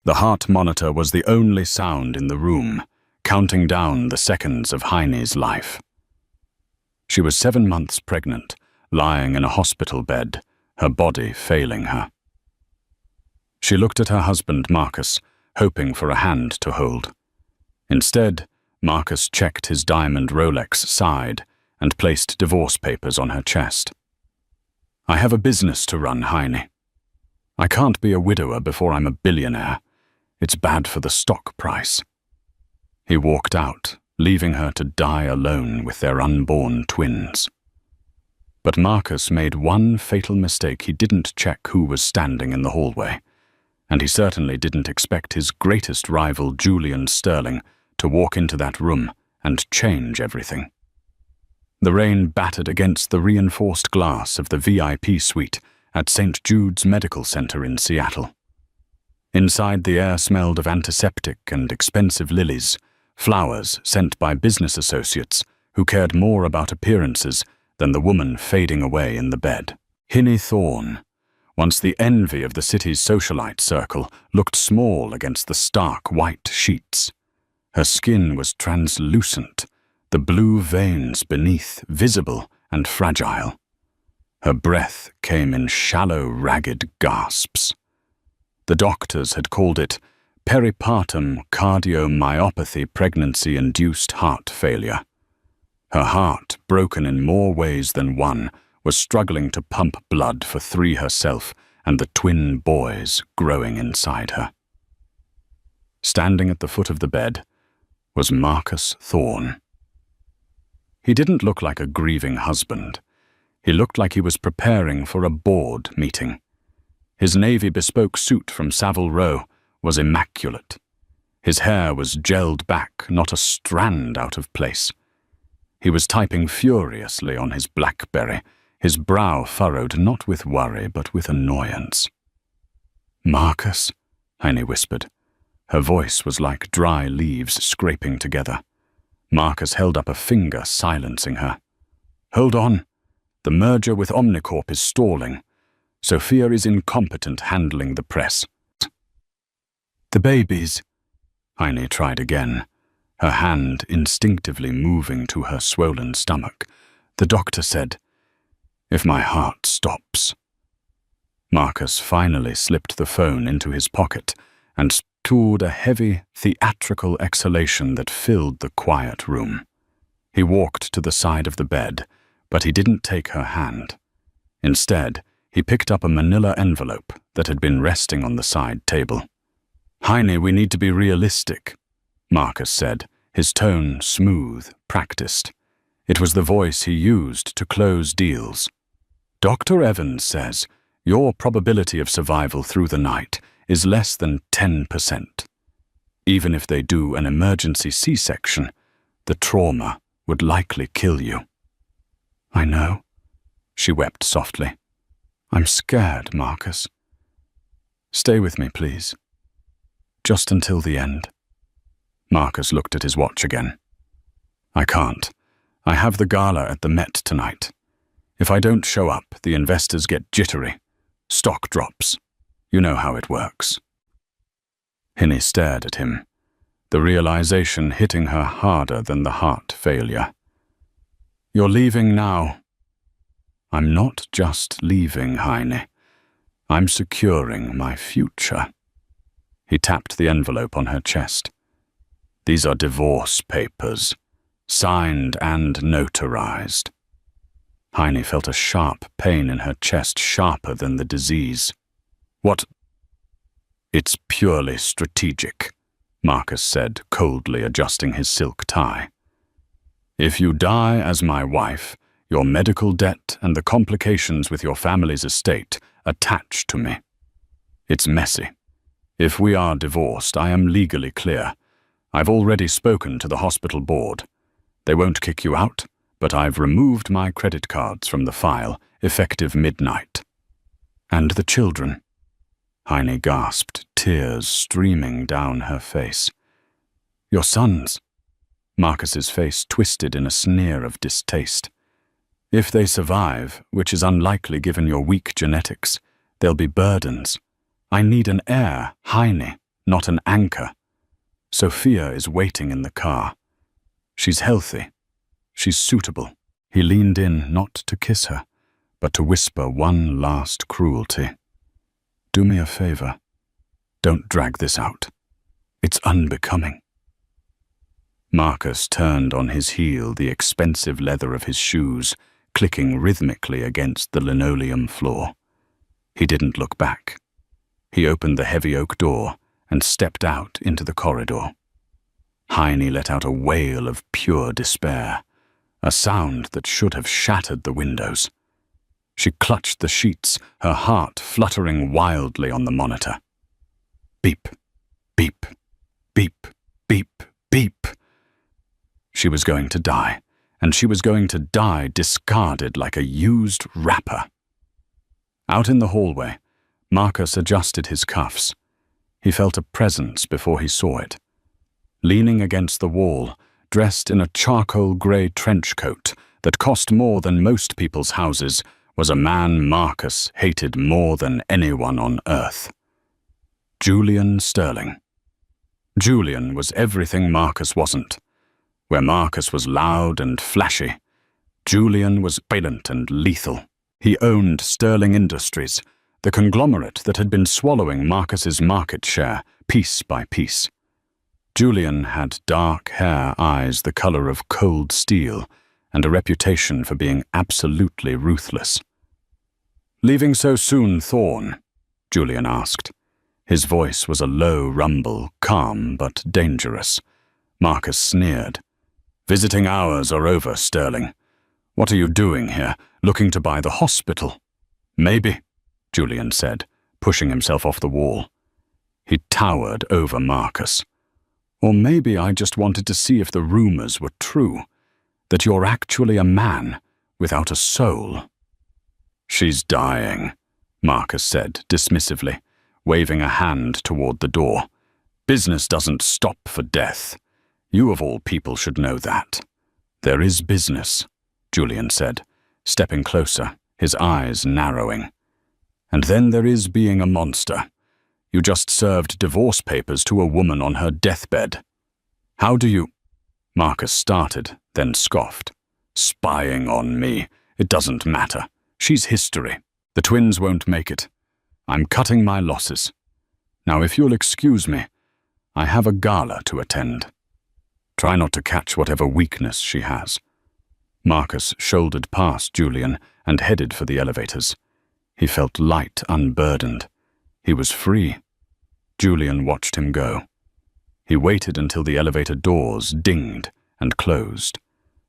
The heart monitor was the only sound in the room, counting down the seconds of Heine's life. She was 7 months pregnant, lying in a hospital bed, her body failing her. She looked at her husband, Marcus, hoping for a hand to hold. Instead, Marcus checked his diamond Rolex side and placed divorce papers on her chest. "I have a business to run, Heine. I can't be a widower before I'm a billionaire. It's bad for the stock price." He walked out, leaving her to die alone with their unborn twins. But Marcus made one fatal mistake. He didn't check who was standing in the hallway, and he certainly didn't expect his greatest rival, Julian Sterling, to walk into that room and change everything. The rain battered against the reinforced glass of the VIP suite at St. Jude's Medical Center in Seattle. Inside, the air smelled of antiseptic and expensive lilies, flowers sent by business associates who cared more about appearances than the woman fading away in the bed. Hinnie Thorne, once the envy of the city's socialite circle, looked small against the stark white sheets. Her skin was translucent, the blue veins beneath visible and fragile. Her breath came in shallow, ragged gasps. The doctors had called it peripartum cardiomyopathy, pregnancy-induced heart failure. Her heart, broken in more ways than one, was struggling to pump blood for 3 herself and the twin boys growing inside her. Standing at the foot of the bed was Marcus Thorne. He didn't look like a grieving husband. He looked like he was preparing for a board meeting. His navy bespoke suit from Savile Row was immaculate. His hair was gelled back, not a strand out of place. He was typing furiously on his BlackBerry, his brow furrowed not with worry but with annoyance. "Marcus," Heine whispered. Her voice was like dry leaves scraping together. Marcus held up a finger, silencing her. "Hold on. The merger with Omnicorp is stalling. Sophia is incompetent handling the press." "The babies," Heine tried again, her hand instinctively moving to her swollen stomach. "The doctor said, if my heart stops." Marcus finally slipped the phone into his pocket and stored a heavy, theatrical exhalation that filled the quiet room. He walked to the side of the bed, but he didn't take her hand. Instead, he picked up a manila envelope that had been resting on the side table. "Heine, we need to be realistic," Marcus said, his tone smooth, practiced. It was the voice he used to close deals. "Dr. Evans says your probability of survival through the night is less than 10%. Even if they do an emergency C-section, the trauma would likely kill you." "I know," she wept softly. "I'm scared, Marcus. Stay with me, please. Just until the end." Marcus looked at his watch again. "I can't. I have the gala at the Met tonight. If I don't show up, the investors get jittery. Stock drops. You know how it works." Hinnie stared at him, the realization hitting her harder than the heart failure. "You're leaving now." "I'm not just leaving, Heine. I'm securing my future." He tapped the envelope on her chest. "These are divorce papers, signed and notarized." Heine felt a sharp pain in her chest, sharper than the disease. "What?" "It's purely strategic," Marcus said, coldly adjusting his silk tie. "If you die as my wife, your medical debt and the complications with your family's estate attach to me. It's messy. If we are divorced, I am legally clear. I've already spoken to the hospital board. They won't kick you out, but I've removed my credit cards from the file, effective midnight." "And the children?" Heine gasped, tears streaming down her face. "Your sons?" Marcus's face twisted in a sneer of distaste. "If they survive, which is unlikely given your weak genetics, they'll be burdens. I need an heir, Heine, not an anchor. Sophia is waiting in the car. She's healthy. She's suitable. He leaned in not to kiss her, but to whisper one last cruelty. Do me a favor. Don't drag this out. It's unbecoming. Marcus turned on his heel, the expensive leather of his shoes clicking rhythmically against the linoleum floor. He didn't look back. He opened the heavy oak door and stepped out into the corridor. Heine let out a wail of pure despair, a sound that should have shattered the windows. She clutched the sheets, her heart fluttering wildly on the monitor. Beep, beep, beep, beep, beep. She was going to die, and she was going to die discarded like a used wrapper. Out in the hallway, Marcus adjusted his cuffs. He felt a presence before he saw it. Leaning against the wall, dressed in a charcoal grey trench coat that cost more than most people's houses, was a man Marcus hated more than anyone on earth. Julian Sterling. Julian was everything Marcus wasn't. Where Marcus was loud and flashy, Julian was violent and lethal. He owned Sterling Industries, the conglomerate that had been swallowing Marcus's market share piece by piece. Julian had dark hair, eyes the color of cold steel, and a reputation for being absolutely ruthless. "Leaving so soon, Thorn?" Julian asked. His voice was a low rumble, calm but dangerous. Marcus sneered. "Visiting hours are over, Sterling. What are you doing here, looking to buy the hospital?" "Maybe," Julian said, pushing himself off the wall. He towered over Marcus. "Or maybe I just wanted to see if the rumors were true, that you're actually a man without a soul." "She's dying," Marcus said dismissively, waving a hand toward the door. "Business doesn't stop for death. You of all people should know that." "There is business," Julian said, stepping closer, his eyes narrowing. "And then there is being a monster. You just served divorce papers to a woman on her deathbed. How do you—" Marcus started, then scoffed. "Spying on me. It doesn't matter. She's history. The twins won't make it. I'm cutting my losses. Now, if you'll excuse me, I have a gala to attend. Try not to catch whatever weakness she has." Marcus shouldered past Julian and headed for the elevators. He felt light, unburdened. He was free. Julian watched him go. He waited until the elevator doors dinged and closed.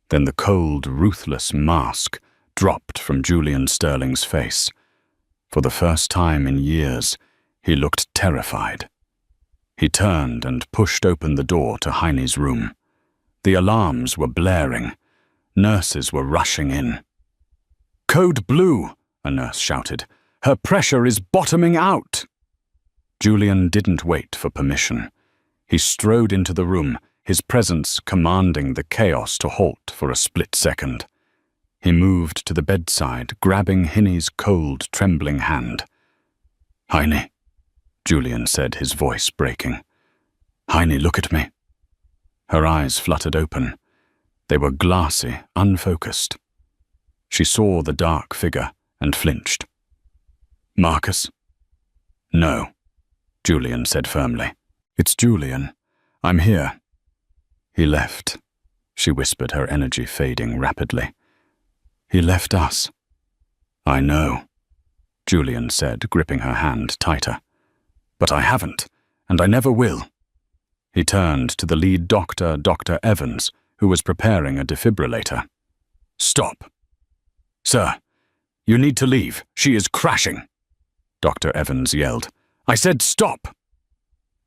Then the cold, ruthless mask dropped from Julian Sterling's face. For the first time in years, he looked terrified. He turned and pushed open the door to Heine's room. The alarms were blaring. Nurses were rushing in. "Code Blue!" a nurse shouted. "Her pressure is bottoming out!" Julian didn't wait for permission. He strode into the room, his presence commanding the chaos to halt for a split second. He moved to the bedside, grabbing Heine's cold, trembling hand. "Heine," Julian said, his voice breaking. "Heine, look at me." Her eyes fluttered open. They were glassy, unfocused. She saw the dark figure and flinched. "Marcus?" "No," Julian said firmly. "It's Julian. I'm here." "He left," she whispered, her energy fading rapidly. "He left us." "I know," Julian said, gripping her hand tighter. "But I haven't, and I never will." He turned to the lead doctor, Dr. Evans, who was preparing a defibrillator. "Stop." "Sir, you need to leave. She is crashing," Dr. Evans yelled. "I said stop."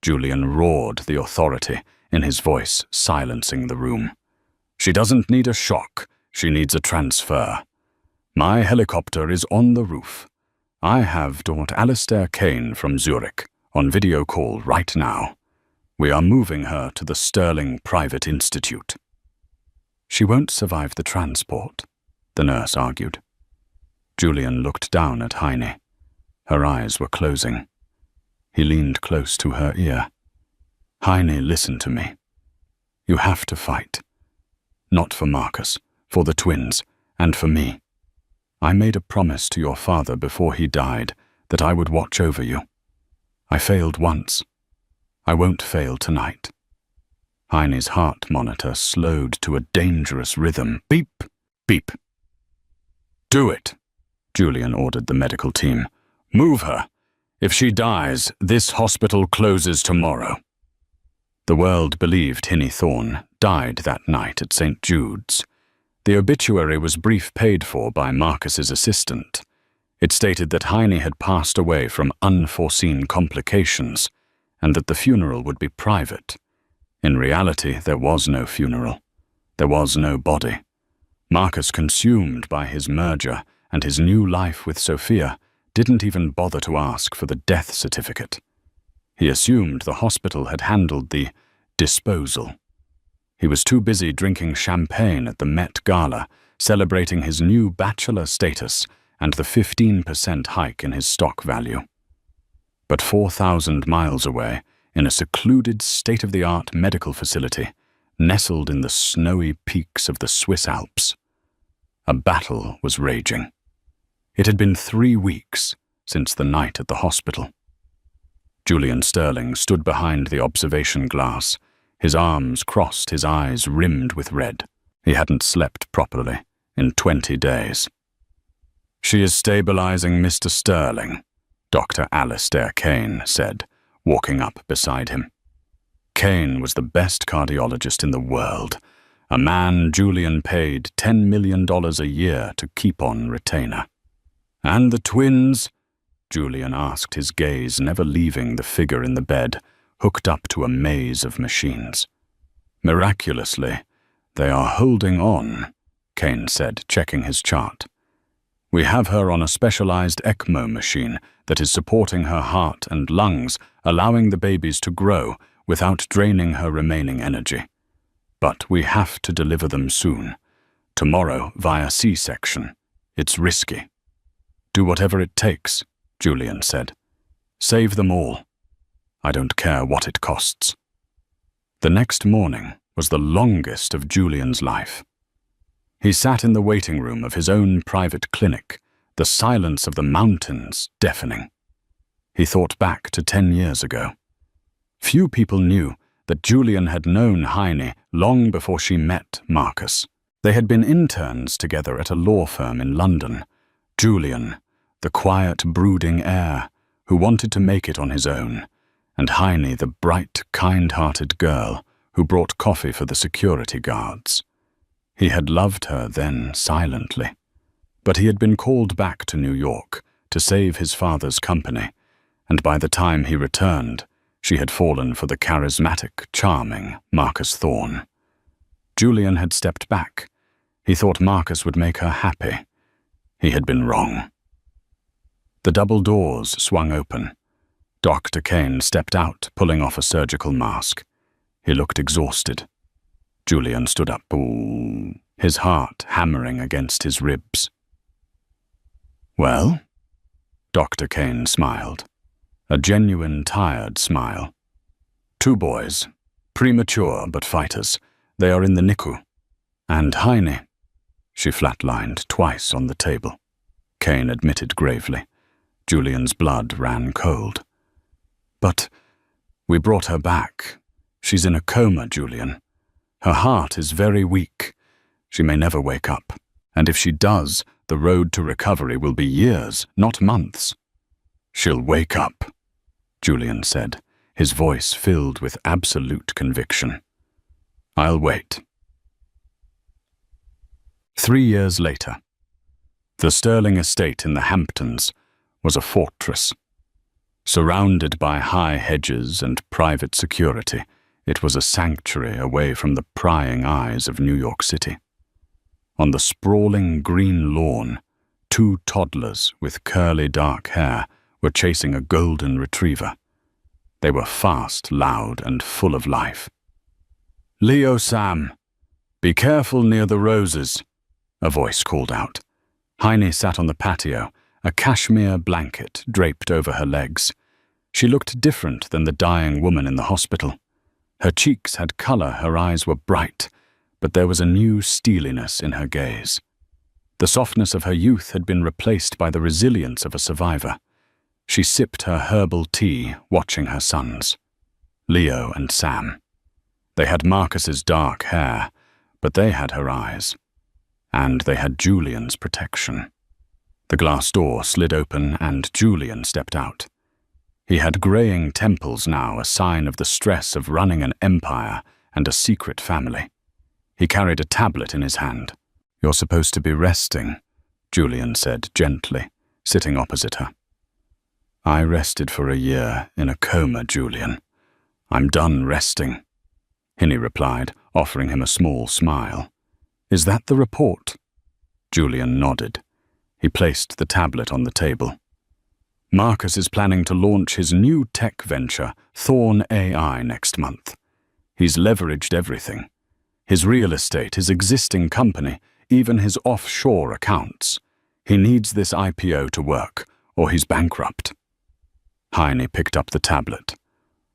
Julian roared the authority in his voice, silencing the room. "She doesn't need a shock. She needs a transfer. My helicopter is on the roof. I have Dr. Alistair Kane from Zurich on video call right now. We are moving her to the Sterling Private Institute." "She won't survive the transport," the nurse argued. Julian looked down at Heine. Her eyes were closing. He leaned close to her ear. Heine, listen to me. You have to fight. Not for Marcus, for the twins, and for me. I made a promise to your father before he died that I would watch over you. I failed once. I won't fail tonight. Heine's heart monitor slowed to a dangerous rhythm. Beep, beep. Do it, Julian ordered the medical team. Move her. If she dies, this hospital closes tomorrow. The world believed Hinnie Thorne died that night at St. Jude's. The obituary was brief paid for by Marcus's assistant. It stated that Heine had passed away from unforeseen complications and that the funeral would be private. In reality, there was no funeral. There was no body. Marcus, consumed by his merger and his new life with Sophia, didn't even bother to ask for the death certificate. He assumed the hospital had handled the disposal. He was too busy drinking champagne at the Met Gala, celebrating his new bachelor status and the 15% hike in his stock value. But 4,000 miles away, in a secluded state-of-the-art medical facility, nestled in the snowy peaks of the Swiss Alps, a battle was raging. It had been 3 weeks since the night at the hospital. Julian Sterling stood behind the observation glass, his arms crossed, his eyes rimmed with red. He hadn't slept properly in 20 days. She is stabilizing Mr. Sterling, Dr. Alistair Kane said, walking up beside him. Kane was the best cardiologist in the world, a man Julian paid $10 million a year to keep on retainer. And the twins? Julian asked, his gaze never leaving the figure in the bed, hooked up to a maze of machines. Miraculously, they are holding on, Kane said, checking his chart. We have her on a specialized ECMO machine that is supporting her heart and lungs, allowing the babies to grow without draining her remaining energy. But we have to deliver them soon. Tomorrow via C-section. It's risky. Do whatever it takes, Julian said. Save them all. I don't care what it costs. The next morning was the longest of Julian's life. He sat in the waiting room of his own private clinic, the silence of the mountains deafening. He thought back to 10 years ago. Few people knew that Julian had known Heine long before she met Marcus. They had been interns together at a law firm in London. Julian, the quiet, brooding heir who wanted to make it on his own, and Heine, the bright, kind-hearted girl who brought coffee for the security guards. He had loved her then silently, but he had been called back to New York to save his father's company, and by the time he returned, she had fallen for the charismatic, charming Marcus Thorne. Julian had stepped back. He thought Marcus would make her happy. He had been wrong. The double doors swung open. Dr. Kane stepped out, pulling off a surgical mask. He looked exhausted. Julian stood up, his heart hammering against his ribs. Well? Dr. Kane smiled. A genuine, tired smile. 2 boys, premature but fighters. They are in the NICU. And Heine. She flatlined twice on the table. Kane admitted gravely. Julian's blood ran cold. But we brought her back. She's in a coma, Julian. Her heart is very weak. She may never wake up. And if she does, the road to recovery will be years, not months. She'll wake up, Julian said, his voice filled with absolute conviction. I'll wait. 3 years later, the Sterling estate in the Hamptons was a fortress. Surrounded by high hedges and private security, it was a sanctuary away from the prying eyes of New York City. On the sprawling green lawn, 2 toddlers with curly dark hair were chasing a golden retriever. They were fast, loud, and full of life. Leo Sam, be careful near the roses, a voice called out. Heine sat on the patio, a cashmere blanket draped over her legs. She looked different than the dying woman in the hospital. Her cheeks had color, her eyes were bright, but there was a new steeliness in her gaze. The softness of her youth had been replaced by the resilience of a survivor. She sipped her herbal tea, watching her sons, Leo and Sam. They had Marcus's dark hair, but they had her eyes. And they had Julian's protection. The glass door slid open and Julian stepped out. He had graying temples now, a sign of the stress of running an empire and a secret family. He carried a tablet in his hand. "You're supposed to be resting," Julian said gently, sitting opposite her. "I rested for a year in a coma, Julian. I'm done resting," Hinny replied, offering him a small smile. "Is that the report?" Julian nodded. He placed the tablet on the table. "Marcus is planning to launch his new tech venture, Thorn AI, next month. He's leveraged everything. His real estate, his existing company, even his offshore accounts. He needs this IPO to work, or he's bankrupt." Heine picked up the tablet.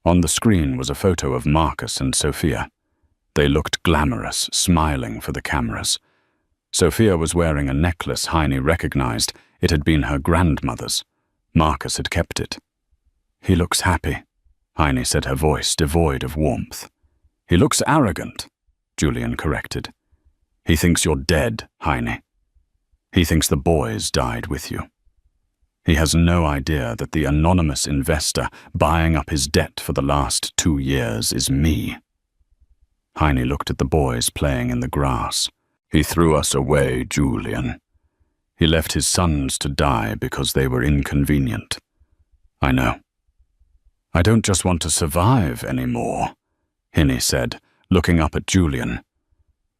On the screen was a photo of Marcus and Sophia. They looked glamorous, smiling for the cameras. Sophia was wearing a necklace Heine recognized. It had been her grandmother's. Marcus had kept it. "He looks happy," Heine said, her voice devoid of warmth. "He looks arrogant," Julian corrected. "He thinks you're dead, Heine. He thinks the boys died with you. He has no idea that the anonymous investor buying up his debt for the last 2 years is me." Heine looked at the boys playing in the grass. "He threw us away, Julian. He left his sons to die because they were inconvenient. I know. I don't just want to survive anymore," Hinny said, looking up at Julian.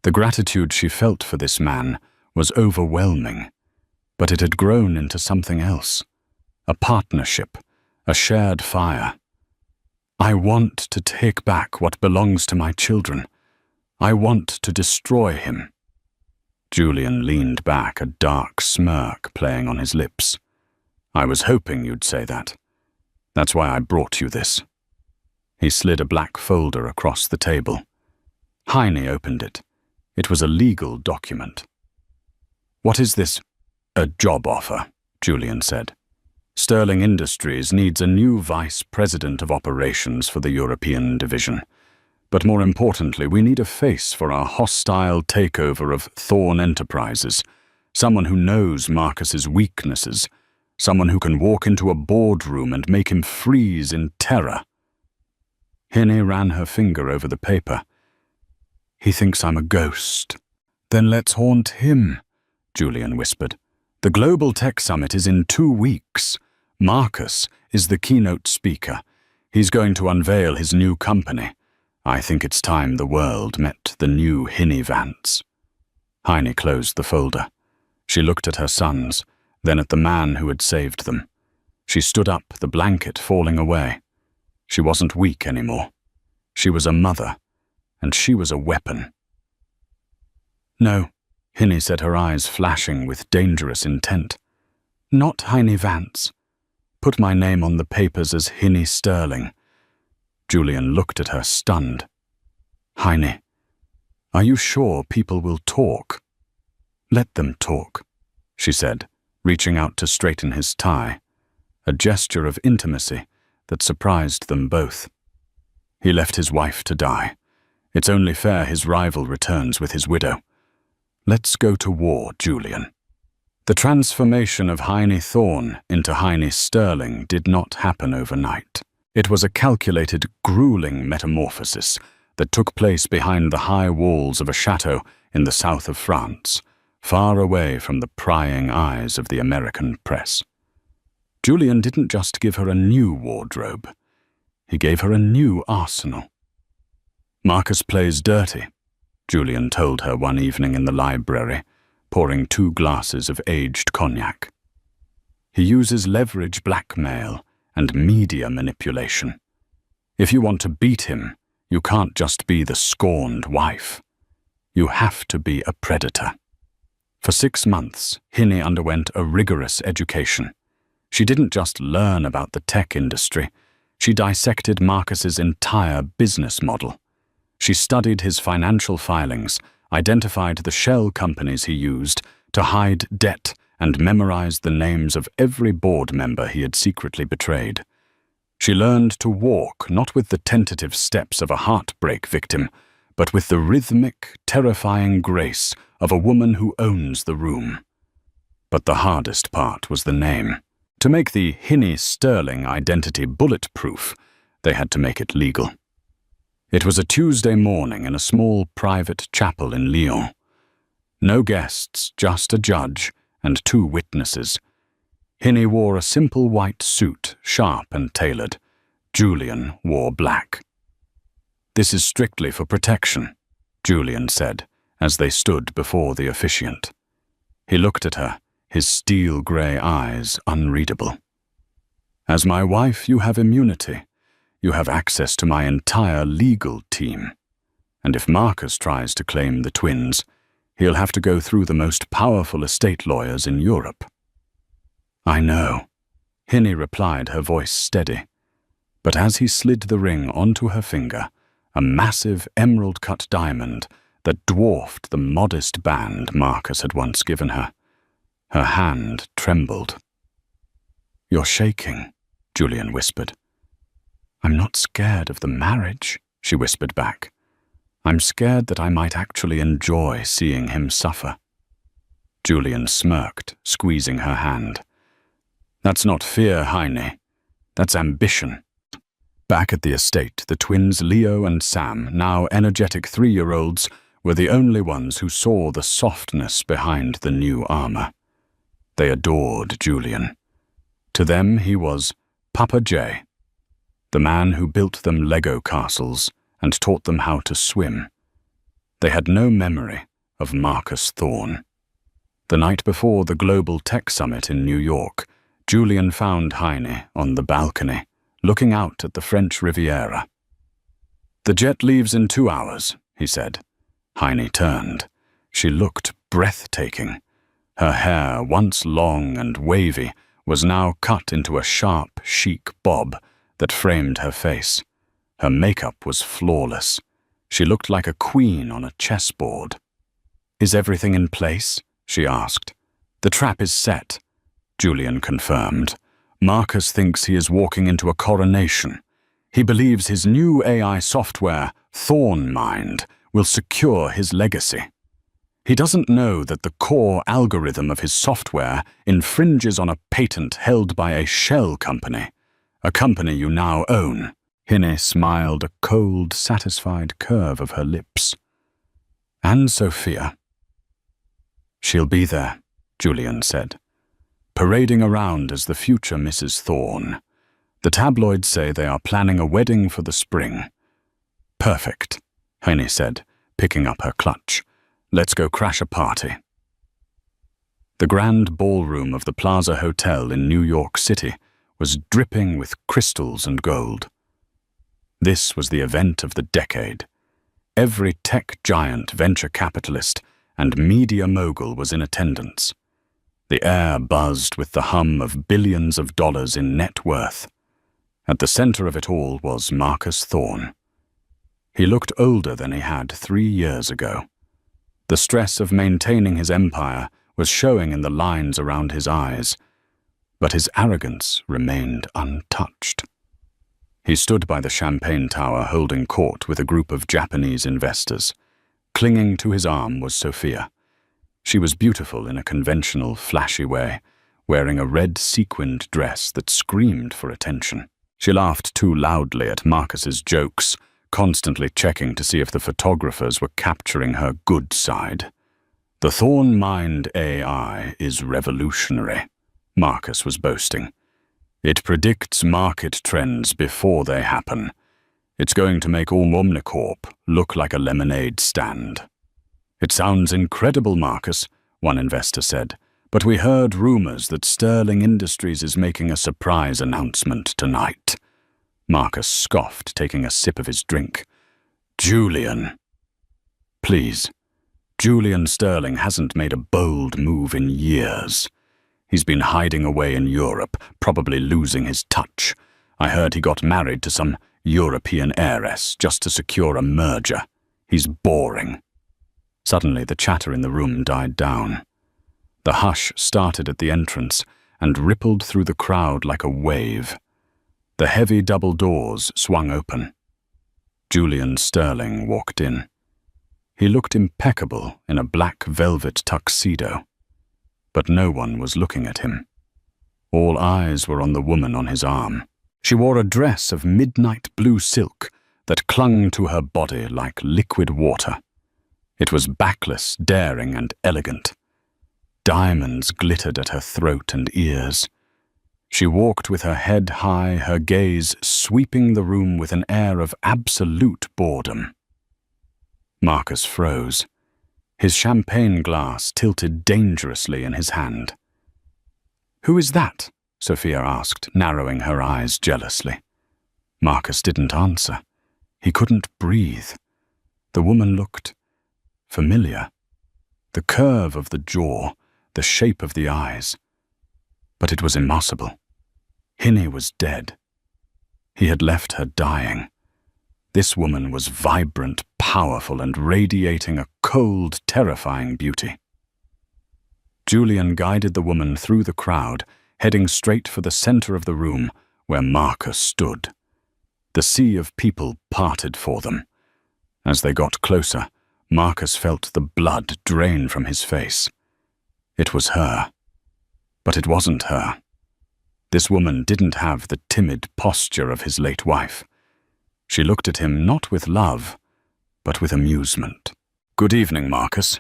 The gratitude she felt for this man was overwhelming, but it had grown into something else. A partnership, a shared fire. "I want to take back what belongs to my children. I want to destroy him." Julian leaned back, a dark smirk playing on his lips. "I was hoping you'd say that. That's why I brought you this." He slid a black folder across the table. Heine opened it. It was a legal document. "What is this?" "A job offer," Julian said. "Sterling Industries needs a new vice president of operations for the European division. But more importantly, we need a face for our hostile takeover of Thorn Enterprises, someone who knows Marcus's weaknesses, someone who can walk into a boardroom and make him freeze in terror." Hinny ran her finger over the paper. "He thinks I'm a ghost." "Then let's haunt him," Julian whispered. "The Global Tech Summit is in 2 weeks. Marcus is the keynote speaker. He's going to unveil his new company. I think it's time the world met the new Hinny Vance." Heine closed the folder. She looked at her sons, then at the man who had saved them. She stood up, the blanket falling away. She wasn't weak anymore. She was a mother, and she was a weapon. "No," Hinny said, her eyes flashing with dangerous intent. "Not Heine Vance. Put my name on the papers as Hinny Sterling." Julian looked at her, stunned. "Heine, are you sure people will talk?" "Let them talk," she said, reaching out to straighten his tie, a gesture of intimacy that surprised them both. He left his wife to die. It's only fair his rival returns with his widow. Let's go to war, Julian. The transformation of Heine Thorn into Heine Sterling did not happen overnight. It was a calculated, grueling metamorphosis that took place behind the high walls of a chateau in the south of France, far away from the prying eyes of the American press. Julian didn't just give her a new wardrobe. He gave her a new arsenal. "Marcus plays dirty," Julian told her one evening in the library, pouring 2 glasses of aged cognac. "He uses leverage, blackmail, and media manipulation. If you want to beat him, you can't just be the scorned wife. You have to be a predator." For 6 months, Hinny underwent a rigorous education. She didn't just learn about the tech industry. She dissected Marcus's entire business model. She studied his financial filings, identified the shell companies he used to hide debt, and memorized the names of every board member he had secretly betrayed. She learned to walk not with the tentative steps of a heartbreak victim, but with the rhythmic, terrifying grace of a woman who owns the room. But the hardest part was the name. To make the Hinney Sterling identity bulletproof, they had to make it legal. It was a Tuesday morning in a small private chapel in Lyon. No guests, just a judge and 2 witnesses. Hinney wore a simple white suit, sharp and tailored. Julian wore black. "This is strictly for protection," Julian said, as they stood before the officiant. He looked at her, his steel-grey eyes unreadable. "As my wife, you have immunity. You have access to my entire legal team. And if Marcus tries to claim the twins, he'll have to go through the most powerful estate lawyers in Europe." "I know," Hinney replied, her voice steady. But as he slid the ring onto her finger, a massive emerald-cut diamond that dwarfed the modest band Marcus had once given her, her hand trembled. "You're shaking," Julian whispered. "I'm not scared of the marriage," she whispered back. "I'm scared that I might actually enjoy seeing him suffer." Julian smirked, squeezing her hand. "That's not fear, Heine. That's ambition." Back at the estate, the twins Leo and Sam, now energetic 3-year-olds, were the only ones who saw the softness behind the new armor. They adored Julian. To them he was Papa J, the man who built them Lego castles and taught them how to swim. They had no memory of Marcus Thorne. The night before the Global Tech Summit in New York, Julian found Heine on the balcony, looking out at the French Riviera. "The jet leaves in 2 hours," he said. Heine turned. She looked breathtaking. Her hair, once long and wavy, was now cut into a sharp, chic bob that framed her face. Her makeup was flawless. She looked like a queen on a chessboard. "Is everything in place?" she asked. "The trap is set," Julian confirmed. "Marcus thinks he is walking into a coronation. He believes his new AI software, Thorn Mind, will secure his legacy. He doesn't know that the core algorithm of his software infringes on a patent held by a shell company, a company you now own." Hinney smiled, a cold, satisfied curve of her lips. "And Sophia?" "She'll be there," Julian said, "parading around as the future Mrs. Thorne. The tabloids say they are planning a wedding for the spring." "Perfect," Hinney said, picking up her clutch. "Let's go crash a party." The grand ballroom of the Plaza Hotel in New York City was dripping with crystals and gold. This was the event of the decade. Every tech giant, venture capitalist, and media mogul was in attendance. The air buzzed with the hum of billions of dollars in net worth. At the center of it all was Marcus Thorne. He looked older than he had 3 years ago. The stress of maintaining his empire was showing in the lines around his eyes, but his arrogance remained untouched. He stood by the champagne tower holding court with a group of Japanese investors. Clinging to his arm was Sophia. She was beautiful in a conventional, flashy way, wearing a red sequined dress that screamed for attention. She laughed too loudly at Marcus's jokes, constantly checking to see if the photographers were capturing her good side. "The Thorn Mind AI is revolutionary," Marcus was boasting. "It predicts market trends before they happen. It's going to make all Omnicorp look like a lemonade stand." "It sounds incredible, Marcus," one investor said, "but we heard rumors that Sterling Industries is making a surprise announcement tonight." Marcus scoffed, taking a sip of his drink. "Julian." "Please. Julian Sterling hasn't made a bold move in years. He's been hiding away in Europe, probably losing his touch. I heard he got married to some European heiress just to secure a merger. He's boring." Suddenly, the chatter in the room died down. The hush started at the entrance and rippled through the crowd like a wave. The heavy double doors swung open. Julian Sterling walked in. He looked impeccable in a black velvet tuxedo, but no one was looking at him. All eyes were on the woman on his arm. She wore a dress of midnight blue silk that clung to her body like liquid water. It was backless, daring, and elegant. Diamonds glittered at her throat and ears. She walked with her head high, her gaze sweeping the room with an air of absolute boredom. Marcus froze. His champagne glass tilted dangerously in his hand. "Who is that?" Sophia asked, narrowing her eyes jealously. Marcus didn't answer. He couldn't breathe. The woman looked familiar. The curve of the jaw, the shape of the eyes. But it was impossible. Hinnie was dead. He had left her dying. This woman was vibrant, powerful, and radiating a cold, terrifying beauty. Julian guided the woman through the crowd, heading straight for the center of the room where Marcus stood. The sea of people parted for them. As they got closer, Marcus felt the blood drain from his face. It was her. But it wasn't her. This woman didn't have the timid posture of his late wife. She looked at him not with love, but with amusement. "Good evening, Marcus,"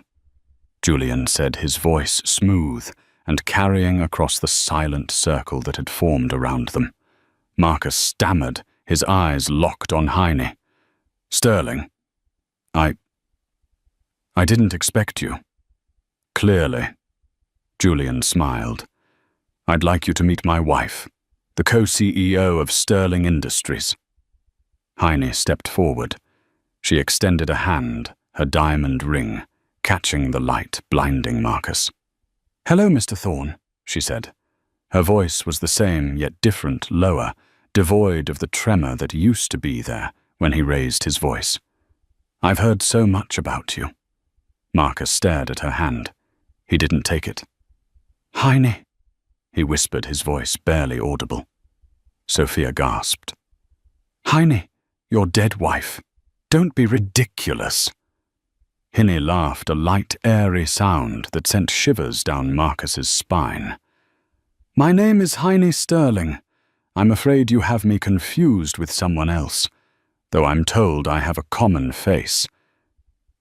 Julian said, his voice smooth and carrying across the silent circle that had formed around them. Marcus stammered, his eyes locked on Heine. "Sterling, I didn't expect you." "Clearly." Julian smiled. "I'd like you to meet my wife, the co-CEO of Sterling Industries." Heine stepped forward. She extended a hand, her diamond ring, catching the light blinding Marcus. "Hello, Mr. Thorne," she said. Her voice was the same, yet different, lower, devoid of the tremor that used to be there when he raised his voice. "I've heard so much about you." Marcus stared at her hand. He didn't take it. "Heine," he whispered, his voice barely audible. Sophia gasped. "Heine, your dead wife. Don't be ridiculous." Hinnie laughed, a light, airy sound that sent shivers down Marcus's spine. "My name is Heine Sterling. I'm afraid you have me confused with someone else, though I'm told I have a common face."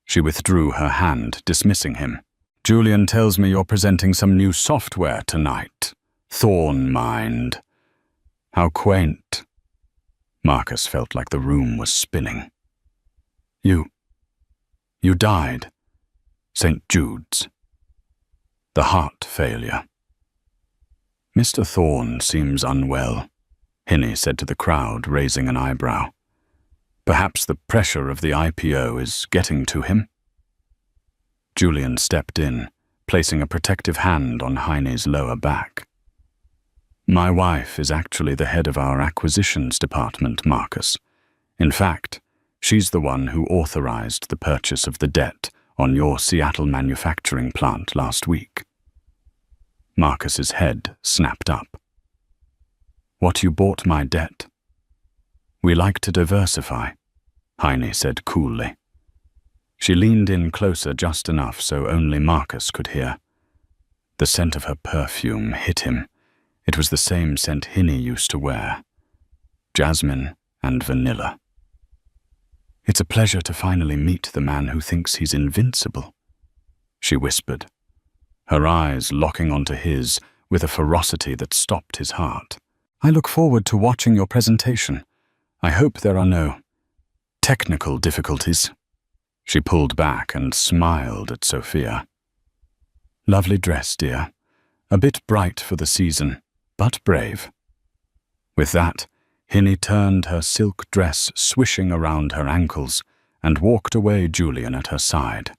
She withdrew her hand, dismissing him. "Julian tells me you're presenting some new software tonight. Thorn Mind. How quaint." Marcus felt like the room was spinning. You died. St. Jude's. The heart failure." "Mr. Thorne seems unwell," Hinnie said to the crowd, raising an eyebrow. "Perhaps the pressure of the IPO is getting to him?" Julian stepped in, placing a protective hand on Heine's lower back. "My wife is actually the head of our acquisitions department, Marcus. In fact, she's the one who authorized the purchase of the debt on your Seattle manufacturing plant last week." Marcus's head snapped up. "What, you bought my debt?" "We like to diversify," Heine said coolly. She leaned in closer just enough so only Marcus could hear. The scent of her perfume hit him. It was the same scent Hinnie used to wear. Jasmine and vanilla. "It's a pleasure to finally meet the man who thinks he's invincible," she whispered, her eyes locking onto his with a ferocity that stopped his heart. "I look forward to watching your presentation. I hope there are no technical difficulties." She pulled back and smiled at Sophia. "Lovely dress, dear. A bit bright for the season, but brave." With that, Hinnie turned her silk dress swishing around her ankles and walked away, Julian at her side.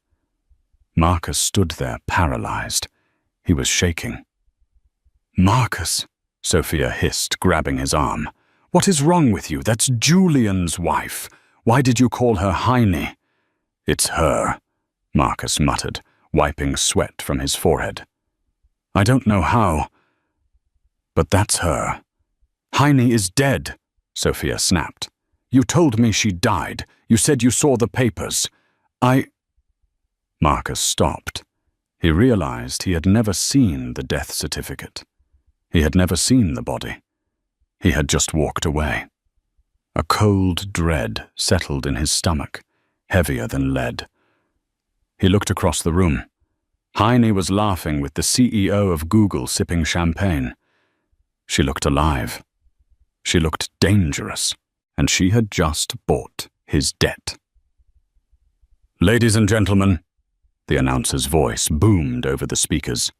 Marcus stood there paralyzed. He was shaking. "Marcus," Sophia hissed, grabbing his arm. What is wrong with you? That's Julian's wife. Why did you call her Heine?" "It's her," Marcus muttered, wiping sweat from his forehead. "I don't know how, but that's her." "Heine is dead," Sophia snapped. "You told me she died. You said you saw the papers." Marcus stopped. He realized he had never seen the death certificate. He had never seen the body. He had just walked away. A cold dread settled in his stomach, heavier than lead. He looked across the room. Heine was laughing with the CEO of Google sipping champagne. She looked alive. She looked dangerous, and she had just bought his debt. "Ladies and gentlemen," the announcer's voice boomed over the speakers,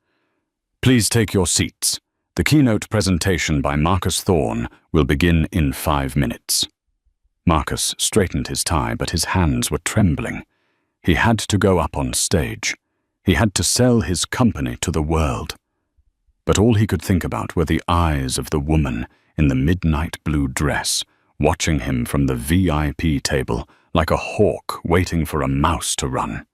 "please take your seats. The keynote presentation by Marcus Thorne will begin in 5 minutes." Marcus straightened his tie, but his hands were trembling. He had to go up on stage. He had to sell his company to the world. But all he could think about were the eyes of the woman in the midnight blue dress, watching him from the VIP table like a hawk waiting for a mouse to run.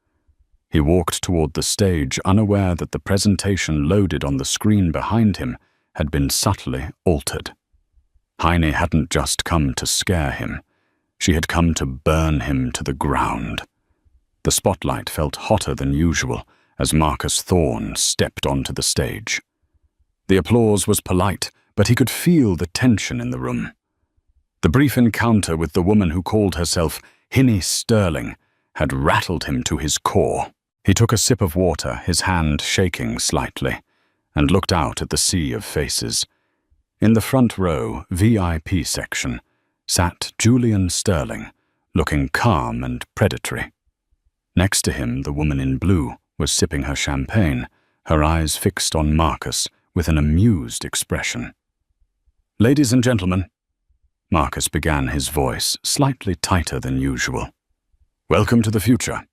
He walked toward the stage, unaware that the presentation loaded on the screen behind him had been subtly altered. Heine hadn't just come to scare him. She had come to burn him to the ground. The spotlight felt hotter than usual as Marcus Thorne stepped onto the stage. The applause was polite, but he could feel the tension in the room. The brief encounter with the woman who called herself Hinnie Sterling had rattled him to his core. He took a sip of water, his hand shaking slightly, and looked out at the sea of faces. In the front row, VIP section, sat Julian Sterling, looking calm and predatory. Next to him, the woman in blue was sipping her champagne, her eyes fixed on Marcus with an amused expression. "Ladies and gentlemen," Marcus began, his voice slightly tighter than usual. "Welcome to the future.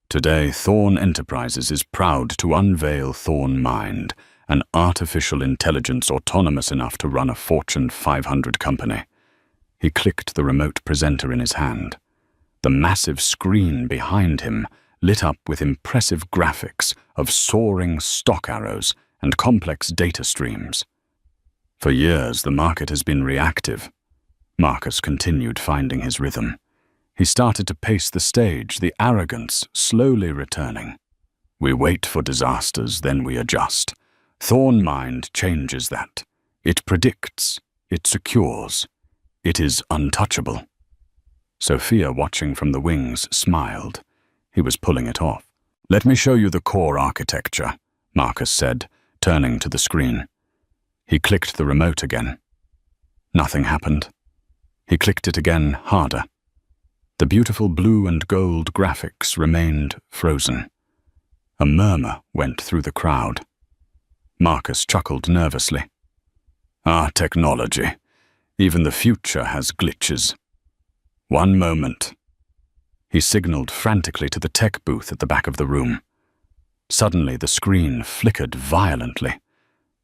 Today, Thorne Enterprises is proud to unveil Thorne Mind, an artificial intelligence autonomous enough to run a Fortune 500 company." He clicked the remote presenter in his hand. The massive screen behind him lit up with impressive graphics of soaring stock arrows and complex data streams. For years, the market has been reactive. Marcus continued finding his rhythm. He started to pace the stage, the arrogance slowly returning. "We wait for disasters, then we adjust. Thorne Mind changes that. It predicts. It secures. It is untouchable." Sophia, watching from the wings, smiled. He was pulling it off. "Let me show you the core architecture," Marcus said, turning to the screen. He clicked the remote again. Nothing happened. He clicked it again, harder. The beautiful blue and gold graphics remained frozen. A murmur went through the crowd. Marcus chuckled nervously. Technology. Even the future has glitches. One moment." He signaled frantically to the tech booth at the back of the room. Suddenly, the screen flickered violently.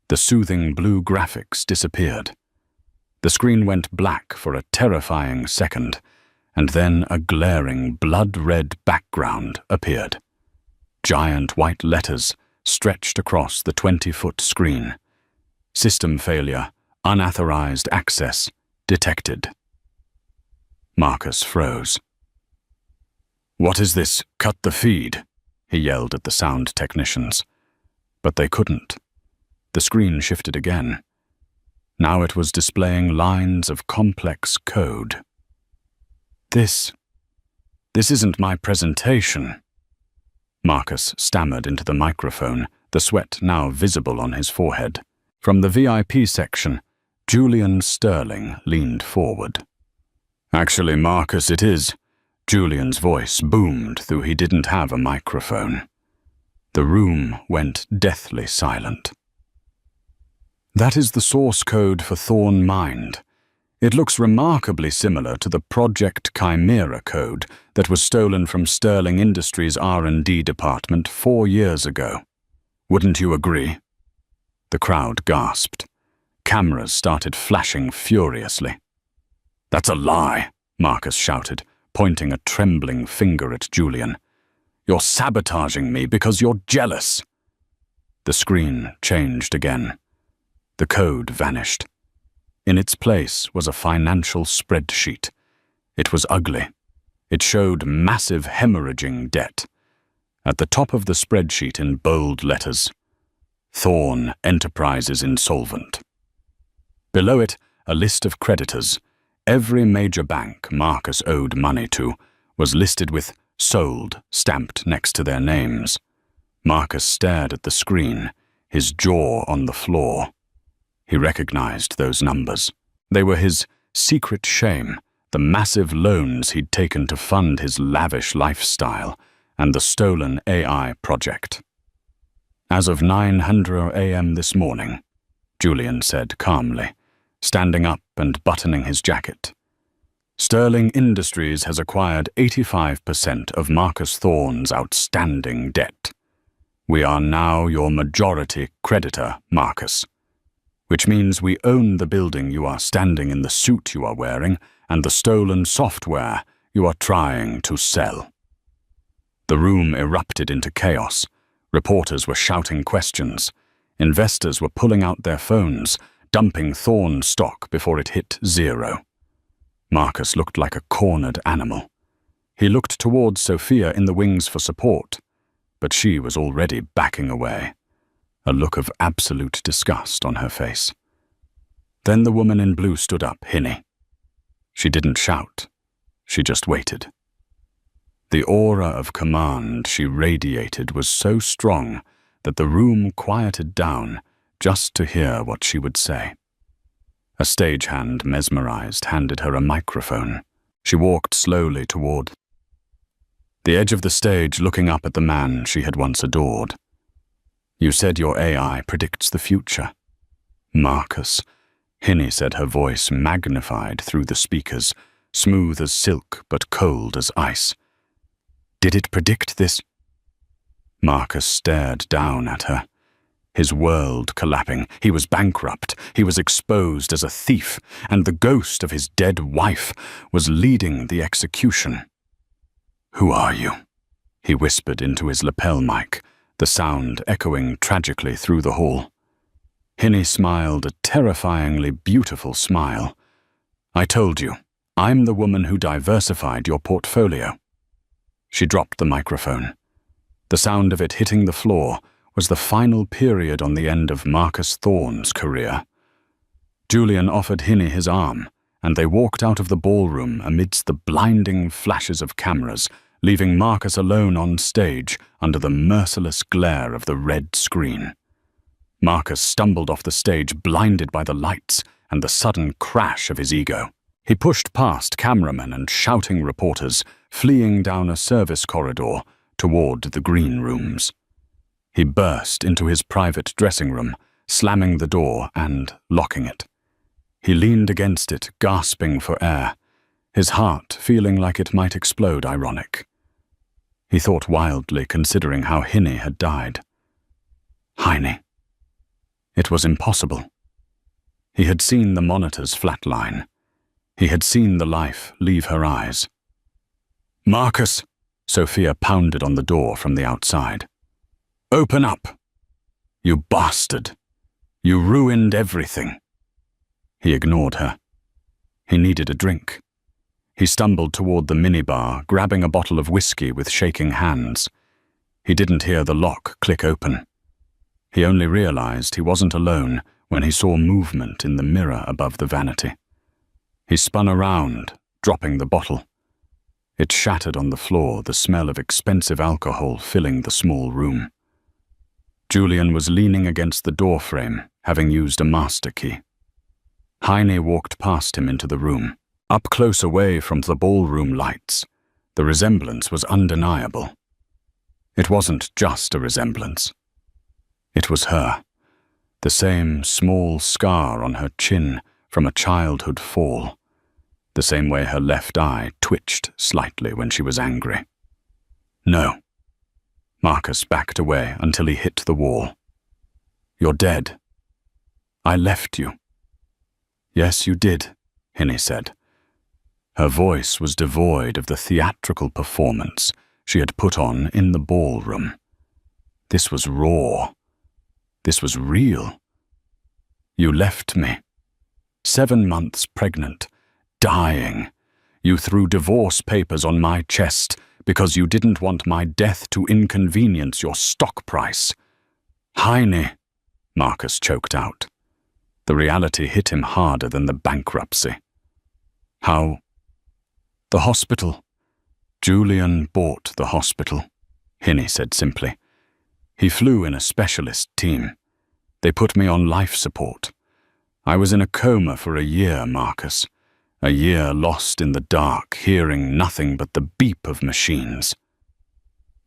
The soothing blue graphics disappeared. The screen went black for a terrifying second, and then a glaring blood-red background appeared. Giant white letters stretched across the 20-foot screen. "System failure. Unauthorized access detected." Marcus froze. "What is this? Cut the feed," he yelled at the sound technicians. But they couldn't. The screen shifted again. Now it was displaying lines of complex code. This isn't my presentation." Marcus stammered into the microphone, the sweat now visible on his forehead. From the VIP section, Julian Sterling leaned forward. "Actually, Marcus, it is." Julian's voice boomed, though he didn't have a microphone. The room went deathly silent. "That is the source code for Thorne Mind. It looks remarkably similar to the Project Chimera code that was stolen from Sterling Industries' R&D department 4 years ago. Wouldn't you agree?" The crowd gasped. Cameras started flashing furiously. That's a lie, Marcus shouted, pointing a trembling finger at Julian. You're sabotaging me because you're jealous. The screen changed again. The code vanished. In its place was a financial spreadsheet. It was ugly. It showed massive hemorrhaging debt. At the top of the spreadsheet in bold letters, Thorn Enterprises insolvent. Below it, a list of creditors. Every major bank Marcus owed money to was listed with sold stamped next to their names. Marcus stared at the screen, his jaw on the floor. He recognized those numbers. They were his secret shame, the massive loans he'd taken to fund his lavish lifestyle, and the stolen AI project. As of 9:00 a.m. this morning, Julian said calmly, standing up and buttoning his jacket. Sterling Industries has acquired 85% of Marcus Thorn's outstanding debt. We are now your majority creditor, Marcus, which means we own the building you are standing in, the suit you are wearing, and the stolen software you are trying to sell. The room erupted into chaos. Reporters were shouting questions. Investors were pulling out their phones, dumping Thorn stock before it hit zero. Marcus looked like a cornered animal. He looked towards Sophia in the wings for support, but she was already backing away, a look of absolute disgust on her face. Then the woman in blue stood up, Hinnie. She didn't shout. She just waited. The aura of command she radiated was so strong that the room quieted down just to hear what she would say. A stagehand, mesmerized, handed her a microphone. She walked slowly toward the edge of the stage, looking up at the man she had once adored. You said your AI predicts the future. Marcus, Hinnie said, her voice magnified through the speakers, smooth as silk but cold as ice. Did it predict this? Marcus stared down at her, his world collapsing. He was bankrupt, he was exposed as a thief, and the ghost of his dead wife was leading the execution. Who are you? He whispered into his lapel mic, the sound echoing tragically through the hall. Hinnie smiled a terrifyingly beautiful smile. I told you, I'm the woman who diversified your portfolio. She dropped the microphone. The sound of it hitting the floor was the final period on the end of Marcus Thorn's career. Julian offered Hinnie his arm, and they walked out of the ballroom amidst the blinding flashes of cameras, leaving Marcus alone on stage under the merciless glare of the red screen. Marcus stumbled off the stage, blinded by the lights and the sudden crash of his ego. He pushed past cameramen and shouting reporters, fleeing down a service corridor toward the green rooms. He burst into his private dressing room, slamming the door and locking it. He leaned against it, gasping for air, his heart feeling like it might explode ironic. He thought wildly, considering how Hinnie had died. Heine. It was impossible. He had seen the monitors flatline. He had seen the life leave her eyes. Marcus, Sophia pounded on the door from the outside. Open up! You bastard! You ruined everything. He ignored her. He needed a drink. He stumbled toward the minibar, grabbing a bottle of whiskey with shaking hands. He didn't hear the lock click open. He only realized he wasn't alone when he saw movement in the mirror above the vanity. He spun around, dropping the bottle. It shattered on the floor, the smell of expensive alcohol filling the small room. Julian was leaning against the doorframe, having used a master key. Heine walked past him into the room. Up close away from the ballroom lights, the resemblance was undeniable. It wasn't just a resemblance. It was her, the same small scar on her chin from a childhood fall, the same way her left eye twitched slightly when she was angry. No. Marcus backed away until he hit the wall. You're dead. I left you. Yes, you did, Hinnie said, Her voice was devoid of the theatrical performance she had put on in the ballroom. This was raw. This was real. You left me. 7 months pregnant, dying. You threw divorce papers on my chest because you didn't want my death to inconvenience your stock price. Heine, Marcus choked out. The reality hit him harder than the bankruptcy. How? The hospital. Julian bought the hospital, Hinnie said simply. He flew in a specialist team. They put me on life support. I was in a coma for a year, Marcus. A year lost in the dark, hearing nothing but the beep of machines.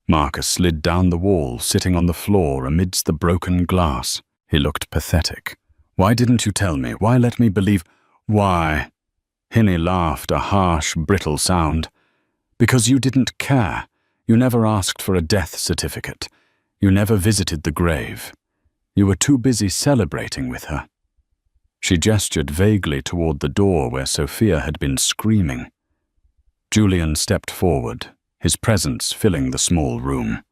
Marcus slid down the wall, sitting on the floor amidst the broken glass. He looked pathetic. Why didn't you tell me? Why let me believe? Why? Hinnie laughed, a harsh, brittle sound. Because you didn't care. You never asked for a death certificate. You never visited the grave. You were too busy celebrating with her. She gestured vaguely toward the door where Sophia had been screaming. Julian stepped forward, his presence filling the small room.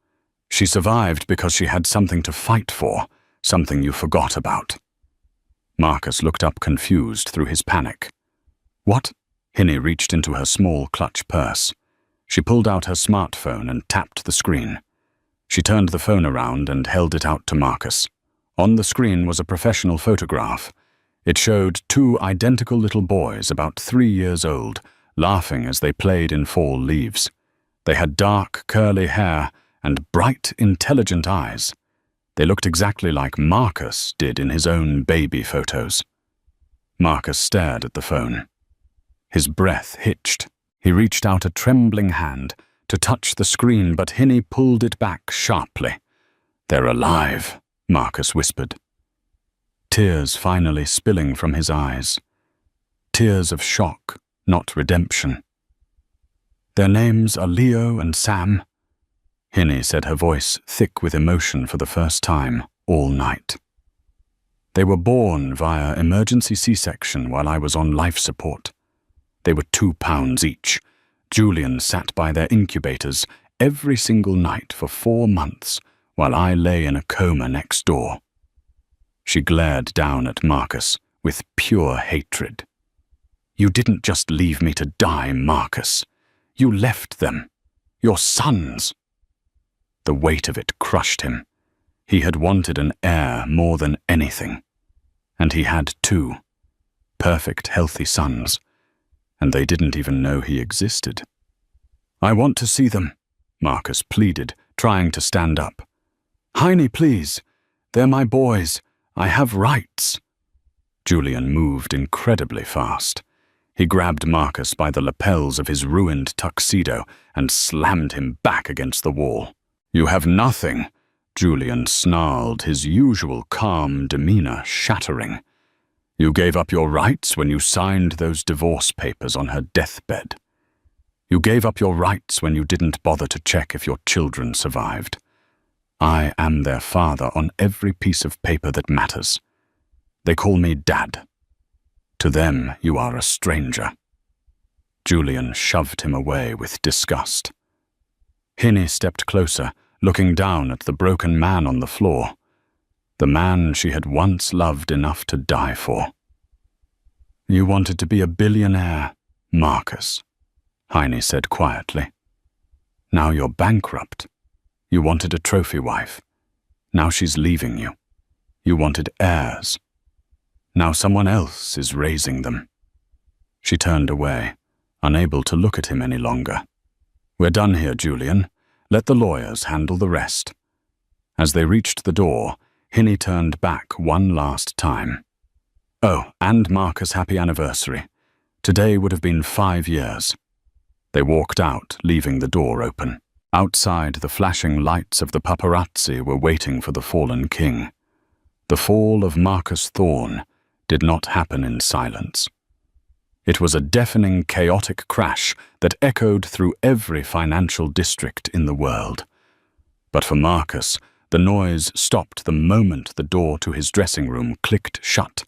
She survived because she had something to fight for, something you forgot about. Marcus looked up confused through his panic. What? Hinnie reached into her small clutch purse. She pulled out her smartphone and tapped the screen. She turned the phone around and held it out to Marcus. On the screen was a professional photograph. It showed 2 identical little boys about 3 years old, laughing as they played in fall leaves. They had dark, curly hair and bright, intelligent eyes. They looked exactly like Marcus did in his own baby photos. Marcus stared at the phone. His breath hitched. He reached out a trembling hand to touch the screen, but Hinnie pulled it back sharply. "They're alive," Marcus whispered. Tears finally spilling from his eyes. Tears of shock, not redemption. "Their names are Leo and Sam," Hinnie said, her voice thick with emotion for the first time all night. "They were born via emergency C-section while I was on life support. They were 2 pounds each. Julian sat by their incubators every single night for 4 months while I lay in a coma next door." She glared down at Marcus with pure hatred. "You didn't just leave me to die, Marcus. You left them. Your sons." The weight of it crushed him. He had wanted an heir more than anything. And he had 2. Perfect, healthy sons. And they didn't even know he existed. "I want to see them," Marcus pleaded, trying to stand up. "Heine, please. They're my boys. I have rights." Julian moved incredibly fast. He grabbed Marcus by the lapels of his ruined tuxedo and slammed him back against the wall. "You have nothing," Julian snarled, his usual calm demeanor shattering. "You gave up your rights when you signed those divorce papers on her deathbed. You gave up your rights when you didn't bother to check if your children survived. I am their father on every piece of paper that matters. They call me Dad. To them, you are a stranger." Julian shoved him away with disgust. Hinnie stepped closer, looking down at the broken man on the floor. The man she had once loved enough to die for. "You wanted to be a billionaire, Marcus," Heine said quietly. "Now you're bankrupt. You wanted a trophy wife. Now she's leaving you. You wanted heirs. Now someone else is raising them." She turned away, unable to look at him any longer. "We're done here, Julian. Let the lawyers handle the rest." As they reached the door, Hinnie turned back one last time. "Oh, and Marcus' happy anniversary. Today would have been 5 years." They walked out, leaving the door open. Outside, the flashing lights of the paparazzi were waiting for the fallen king. The fall of Marcus Thorne did not happen in silence. It was a deafening, chaotic crash that echoed through every financial district in the world. But for Marcus, the noise stopped the moment the door to his dressing room clicked shut,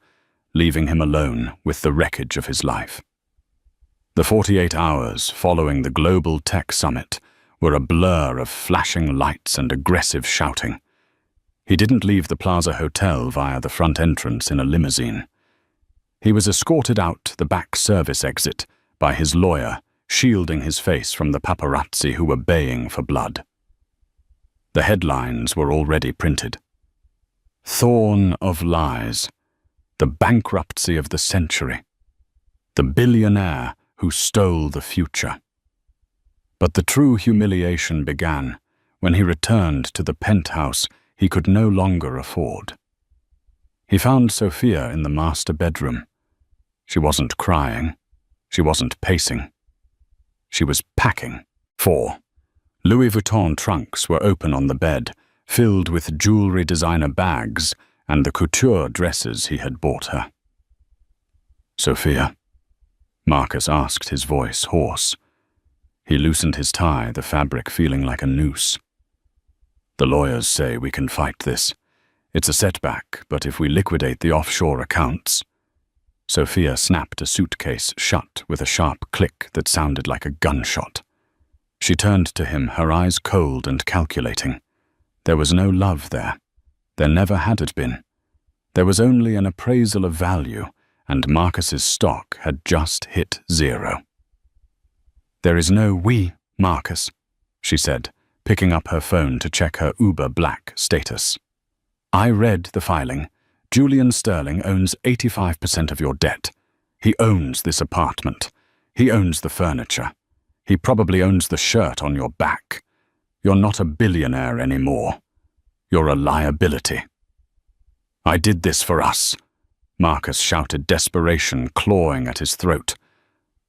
leaving him alone with the wreckage of his life. The 48 hours following the global tech summit were a blur of flashing lights and aggressive shouting. He didn't leave the Plaza Hotel via the front entrance in a limousine. He was escorted out the back service exit by his lawyer, shielding his face from the paparazzi who were baying for blood. The headlines were already printed. Thorn of lies, the bankruptcy of the century, the billionaire who stole the future. But the true humiliation began when he returned to the penthouse he could no longer afford. He found Sophia in the master bedroom. She wasn't crying. She wasn't pacing. She was packing. 4 Louis Vuitton trunks were open on the bed, filled with jewelry designer bags and the couture dresses he had bought her. "Sophia?" Marcus asked, his voice hoarse. He loosened his tie, the fabric feeling like a noose. "The lawyers say we can fight this. It's a setback, but if we liquidate the offshore accounts—" Sophia snapped a suitcase shut with a sharp click that sounded like a gunshot. She turned to him, her eyes cold and calculating. There was no love there. There never had it been. There was only an appraisal of value, and Marcus's stock had just hit 0. "There is no we, Marcus," she said, picking up her phone to check her Uber Black status. "I read the filing. Julian Sterling owns 85% of your debt. He owns this apartment. He owns the furniture. He probably owns the shirt on your back. You're not a billionaire anymore. You're a liability." "I did this for us," Marcus shouted, desperation clawing at his throat.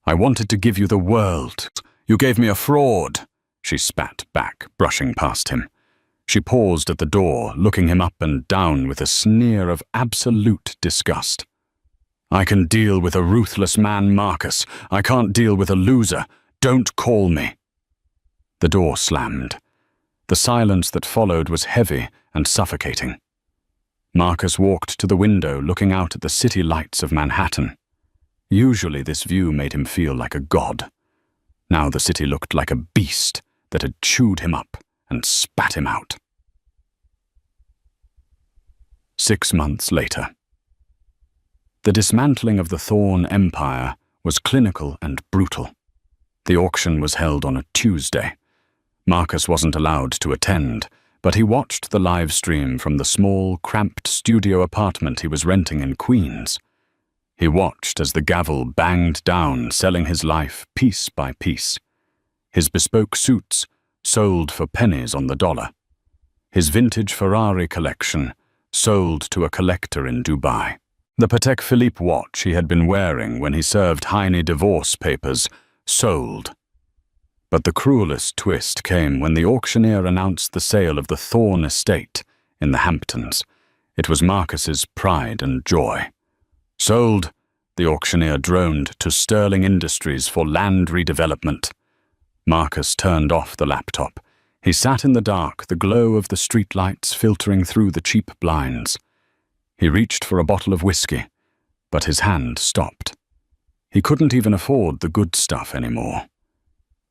"I wanted to give you the world. You gave me a fraud," she spat back, brushing past him. She paused at the door, looking him up and down with a sneer of absolute disgust. "I can deal with a ruthless man, Marcus. I can't deal with a loser. Don't call me." The door slammed. The silence that followed was heavy and suffocating. Marcus walked to the window, looking out at the city lights of Manhattan. Usually this view made him feel like a god. Now the city looked like a beast that had chewed him up and spat him out. 6 months later. The dismantling of the Thorn Empire was clinical and brutal. The auction was held on a Tuesday. Marcus wasn't allowed to attend, but he watched the live stream from the small, cramped studio apartment he was renting in Queens. He watched as the gavel banged down, selling his life piece by piece. His bespoke suits sold for pennies on the dollar. His vintage Ferrari collection sold to a collector in Dubai. The Patek Philippe watch he had been wearing when he served Heine divorce papers sold. But the cruelest twist came when the auctioneer announced the sale of the Thorn estate in the Hamptons. It was Marcus's pride and joy. "Sold," the auctioneer droned, "to Sterling Industries for land redevelopment." Marcus turned off the laptop. He sat in the dark, the glow of the streetlights filtering through the cheap blinds. He reached for a bottle of whiskey, but his hand stopped. He couldn't even afford the good stuff anymore.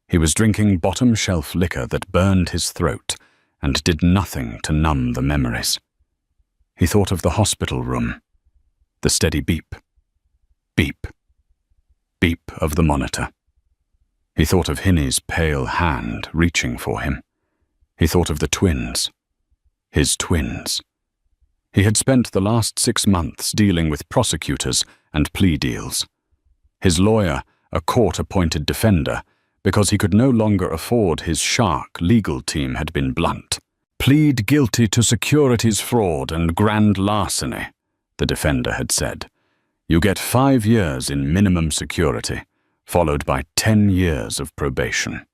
He was drinking bottom-shelf liquor that burned his throat and did nothing to numb the memories. He thought of the hospital room, the steady beep, beep, beep of the monitor. He thought of Hinnie's pale hand reaching for him. He thought of the twins, his twins. He had spent the last 6 months dealing with prosecutors and plea deals. His lawyer, a court-appointed defender, because he could no longer afford his shark legal team, had been blunt. "Plead guilty to securities fraud and grand larceny," the defender had said. "You get 5 years in minimum security, followed by 10 years of probation.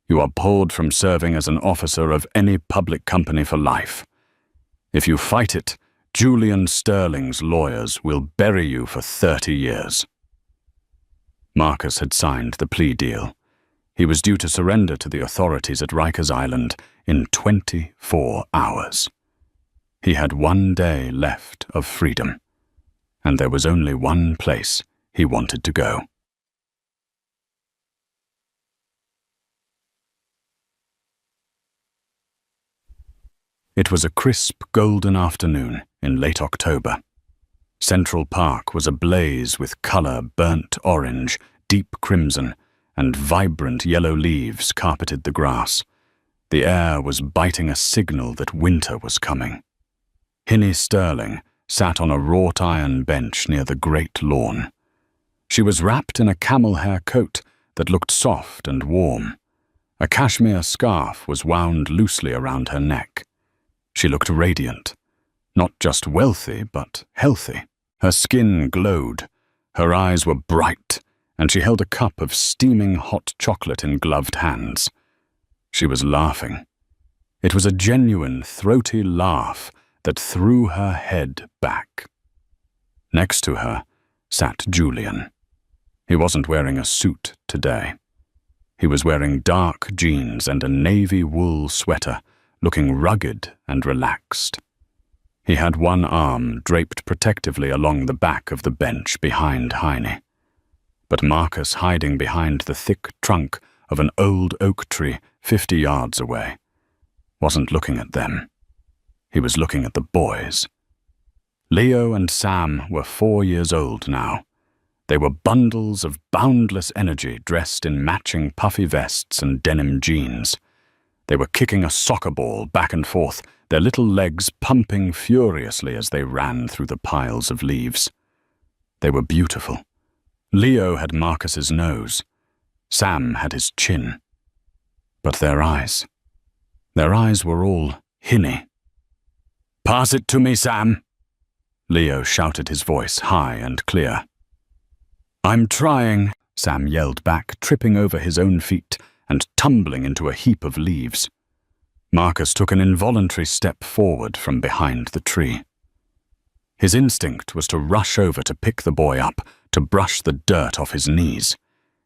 You are pulled from serving as an officer of any public company for life. If you fight it, Julian Sterling's lawyers will bury you for 30 years. Marcus had signed the plea deal. He was due to surrender to the authorities at Rikers Island in 24 hours. He had 1 day left of freedom, and there was only one place he wanted to go. It was a crisp, golden afternoon in late October. Central Park was ablaze with color burnt orange, deep crimson, and vibrant yellow leaves carpeted the grass. The air was biting a signal that winter was coming. Hinnie Sterling sat on a wrought iron bench near the great lawn. She was wrapped in a camel hair coat that looked soft and warm. A cashmere scarf was wound loosely around her neck. She looked radiant, not just wealthy, but healthy. Her skin glowed, her eyes were bright, and she held a cup of steaming hot chocolate in gloved hands. She was laughing. It was a genuine, throaty laugh that threw her head back. Next to her sat Julian. He wasn't wearing a suit today. He was wearing dark jeans and a navy wool sweater, looking rugged and relaxed. He had one arm draped protectively along the back of the bench behind Heine. But Marcus, hiding behind the thick trunk of an old oak tree 50 yards away, wasn't looking at them. He was looking at the boys. Leo and Sam were 4 years old now. They were bundles of boundless energy dressed in matching puffy vests and denim jeans. They were kicking a soccer ball back and forth, their little legs pumping furiously as they ran through the piles of leaves. They were beautiful. Leo had Marcus's nose. Sam had his chin. But their eyes were all Hinnie. "Pass it to me, Sam," Leo shouted, his voice high and clear. "I'm trying," Sam yelled back, tripping over his own feet and tumbling into a heap of leaves. Marcus took an involuntary step forward from behind the tree. His instinct was to rush over to pick the boy up, to brush the dirt off his knees.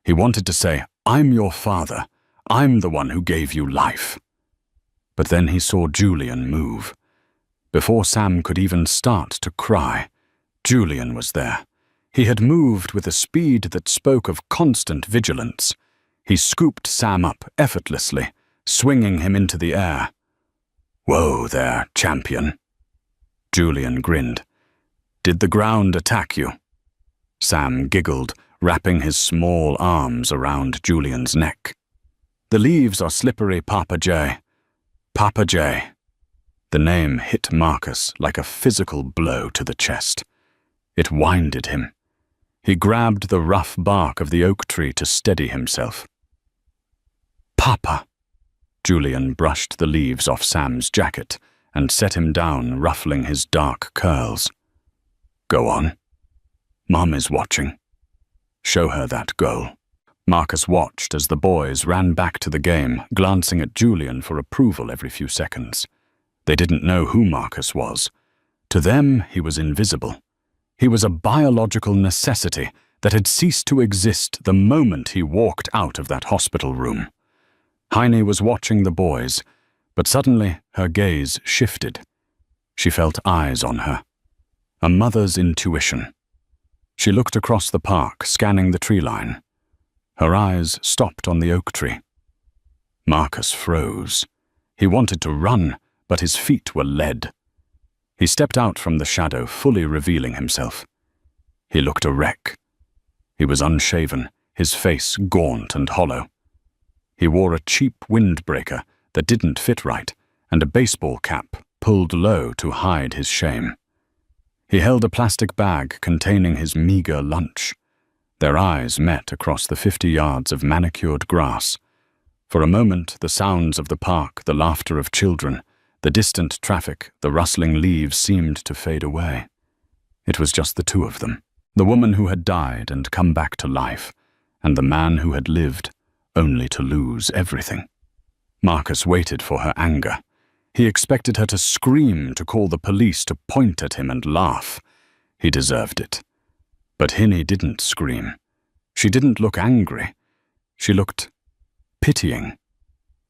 He wanted to say, "I'm your father. I'm the one who gave you life." But then he saw Julian move. Before Sam could even start to cry, Julian was there. He had moved with a speed that spoke of constant vigilance. He scooped Sam up effortlessly, swinging him into the air. "Whoa there, champion." Julian grinned. "Did the ground attack you?" Sam giggled, wrapping his small arms around Julian's neck. "The leaves are slippery, Papa J. Papa J." The name hit Marcus like a physical blow to the chest. It winded him. He grabbed the rough bark of the oak tree to steady himself. "Papa." Julian brushed the leaves off Sam's jacket and set him down, ruffling his dark curls. "Go on. Mom is watching. Show her that goal." Marcus watched as the boys ran back to the game, glancing at Julian for approval every few seconds. They didn't know who Marcus was. To them, he was invisible. He was a biological necessity that had ceased to exist the moment he walked out of that hospital room. Heine was watching the boys, but suddenly her gaze shifted. She felt eyes on her. A mother's intuition. She looked across the park, scanning the tree line. Her eyes stopped on the oak tree. Marcus froze. He wanted to run, but his feet were lead. He stepped out from the shadow, fully revealing himself. He looked a wreck. He was unshaven, his face gaunt and hollow. He wore a cheap windbreaker that didn't fit right, and a baseball cap pulled low to hide his shame. He held a plastic bag containing his meager lunch. Their eyes met across the 50 yards of manicured grass. For a moment, the sounds of the park, the laughter of children, the distant traffic, the rustling leaves seemed to fade away. It was just the two of them, the woman who had died and come back to life, and the man who had lived only to lose everything. Marcus waited for her anger. He expected her to scream, to call the police, to point at him and laugh. He deserved it. But Hinnie didn't scream. She didn't look angry. She looked pitying.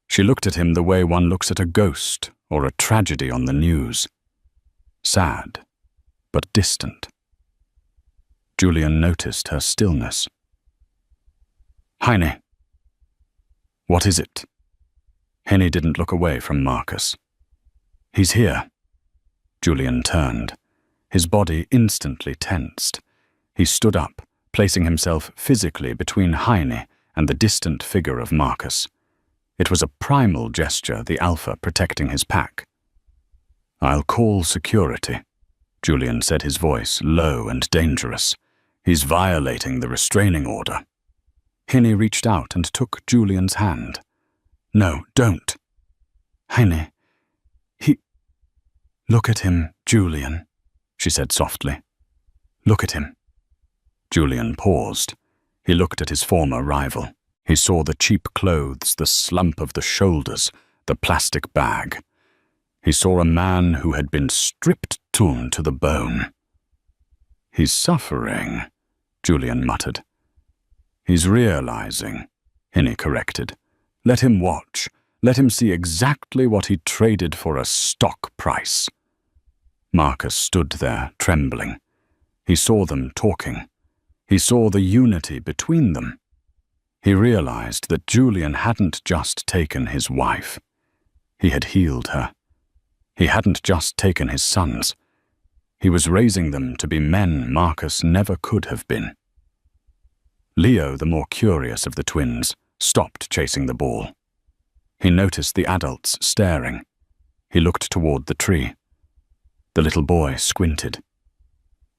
She looked at him the way one looks at a ghost or a tragedy on the news. Sad, but distant. Julian noticed her stillness. "Heine." "What is it?" Henny didn't look away from Marcus. He's here. Julian turned. His body instantly tensed. He stood up, placing himself physically between Heine and the distant figure of Marcus. It was a primal gesture, the alpha protecting his pack. "I'll call security," Julian said, his voice low and dangerous. "He's violating the restraining order." Heine reached out and took Julian's hand. "No, don't." "Heine, he—" "Look at him, Julian," she said softly. "Look at him." Julian paused. He looked at his former rival. He saw the cheap clothes, the slump of the shoulders, the plastic bag. He saw a man who had been stripped to the bone. "He's suffering," Julian muttered. "He's realizing," Heine corrected. "Let him watch. Let him see exactly what he traded for a stock price." Marcus stood there, trembling. He saw them talking. He saw the unity between them. He realized that Julian hadn't just taken his wife. He had healed her. He hadn't just taken his sons. He was raising them to be men Marcus never could have been. Leo, the more curious of the twins, stopped chasing the ball. He noticed the adults staring. He looked toward the tree. The little boy squinted.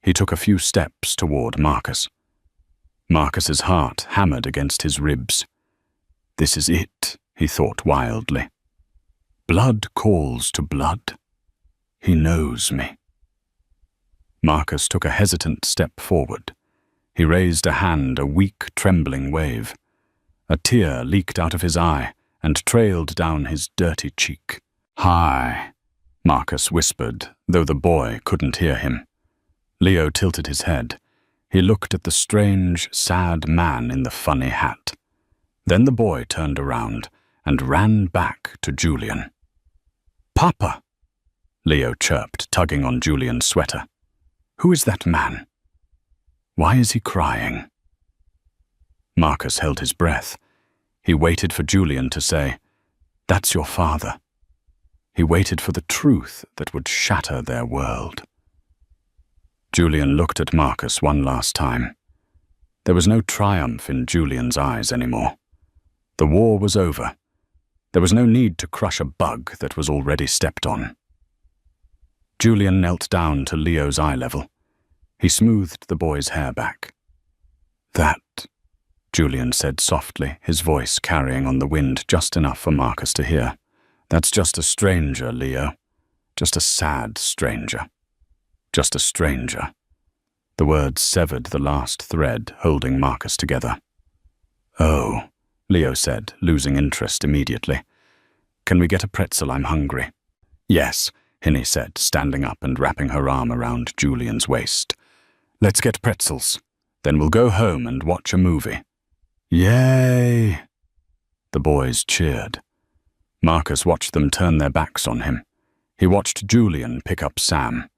He took a few steps toward Marcus. Marcus's heart hammered against his ribs. "This is it," he thought wildly. "Blood calls to blood. He knows me." Marcus took a hesitant step forward. He raised a hand, a weak, trembling wave. A tear leaked out of his eye and trailed down his dirty cheek. "Hi," Marcus whispered, though the boy couldn't hear him. Leo tilted his head. He looked at the strange, sad man in the funny hat. Then the boy turned around and ran back to Julian. "Papa," Leo chirped, tugging on Julian's sweater. "Who is that man? Why is he crying?" Marcus held his breath. He waited for Julian to say, "That's your father." He waited for the truth that would shatter their world. Julian looked at Marcus one last time. There was no triumph in Julian's eyes anymore. The war was over. There was no need to crush a bug that was already stepped on. Julian knelt down to Leo's eye level. He smoothed the boy's hair back. "That," Julian said softly, his voice carrying on the wind just enough for Marcus to hear. "That's just a stranger, Leo. Just a sad stranger. Just a stranger." The words severed the last thread holding Marcus together. "Oh," Leo said, losing interest immediately. "Can we get a pretzel? I'm hungry." "Yes," Heine said, standing up and wrapping her arm around Julian's waist. "Let's get pretzels. Then we'll go home and watch a movie." "Yay!" The boys cheered. Marcus watched them turn their backs on him. He watched Julian pick up Sam.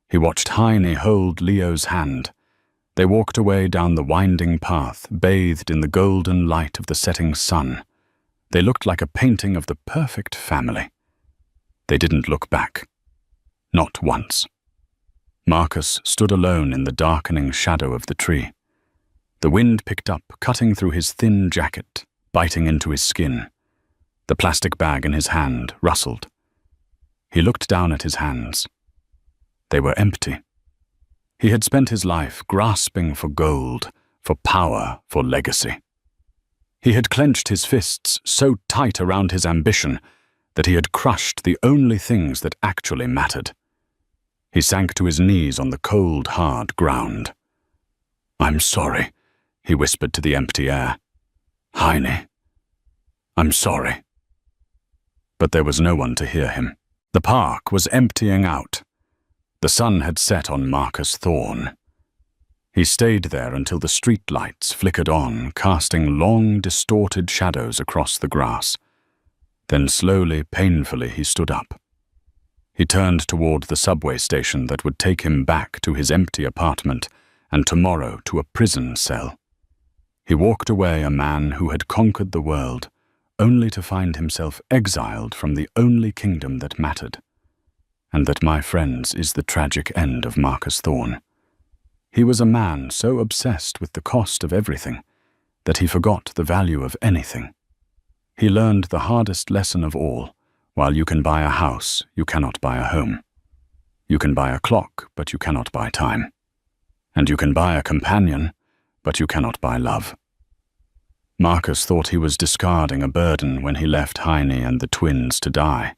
He watched Heine hold Leo's hand. They walked away down the winding path, bathed in the golden light of the setting sun. They looked like a painting of the perfect family. They didn't look back. Not once. Marcus stood alone in the darkening shadow of the tree. The wind picked up, cutting through his thin jacket, biting into his skin. The plastic bag in his hand rustled. He looked down at his hands. They were empty. He had spent his life grasping for gold, for power, for legacy. He had clenched his fists so tight around his ambition that he had crushed the only things that actually mattered. He sank to his knees on the cold, hard ground. "I'm sorry," he whispered to the empty air. "Heine, I'm sorry." But there was no one to hear him. The park was emptying out. The sun had set on Marcus Thorne. He stayed there until the street lights flickered on, casting long, distorted shadows across the grass. Then slowly, painfully, he stood up. He turned toward the subway station that would take him back to his empty apartment and tomorrow to a prison cell. He walked away a man who had conquered the world, only to find himself exiled from the only kingdom that mattered. and that, my friends, is the tragic end of Marcus Thorne. He was a man so obsessed with the cost of everything that he forgot the value of anything. He learned the hardest lesson of all: while you can buy a house, you cannot buy a home. You can buy a clock, but you cannot buy time. And you can buy a companion, but you cannot buy love. Marcus thought he was discarding a burden when he left Heine and the twins to die,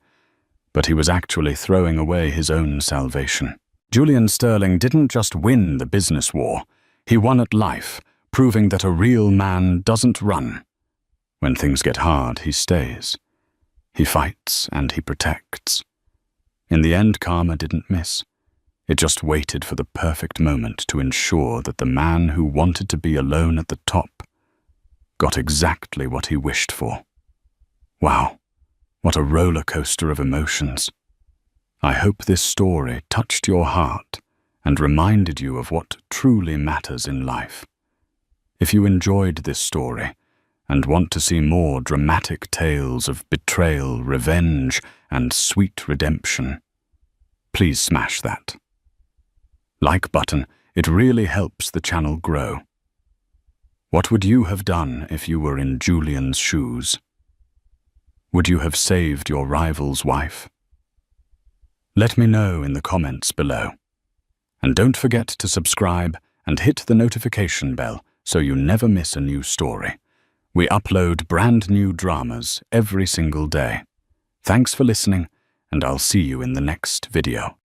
but he was actually throwing away his own salvation. Julian Sterling didn't just win the business war, he won at life, proving that a real man doesn't run. When things get hard, he stays. He fights and he protects. In the end, karma didn't miss. It just waited for the perfect moment to ensure that the man who wanted to be alone at the top got exactly what he wished for. Wow, what a roller coaster of emotions. I hope this story touched your heart and reminded you of what truly matters in life. If you enjoyed this story and want to see more dramatic tales of betrayal, revenge, and sweet redemption, please smash that like button. It really helps the channel grow. What would you have done if you were in Julian's shoes? Would you have saved your rival's wife? Let me know in the comments below. And don't forget to subscribe and hit the notification bell so you never miss a new story. We upload brand new dramas every single day. Thanks for listening, and I'll see you in the next video.